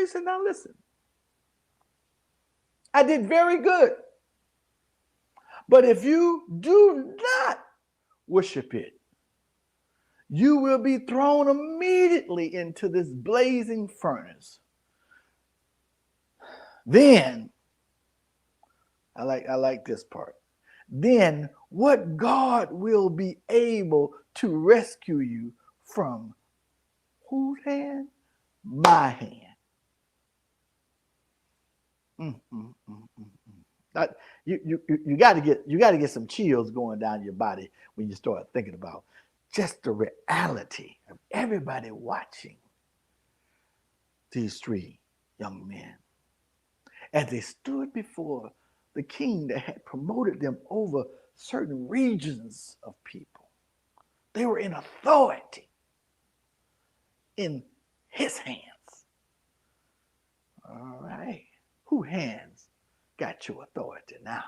he said, now listen, I did very good. But if you do not worship it, you will be thrown immediately into this blazing furnace. Then, I like this part. Then what God will be able to rescue you from whose hand? My hand. Mm, mm, mm, mm, mm. That, you got to get some chills going down your body when you start thinking about just the reality of everybody watching these three young men as they stood before the king that had promoted them over certain regions of people. They were in authority in his hands. All right. Whose hands got your authority now?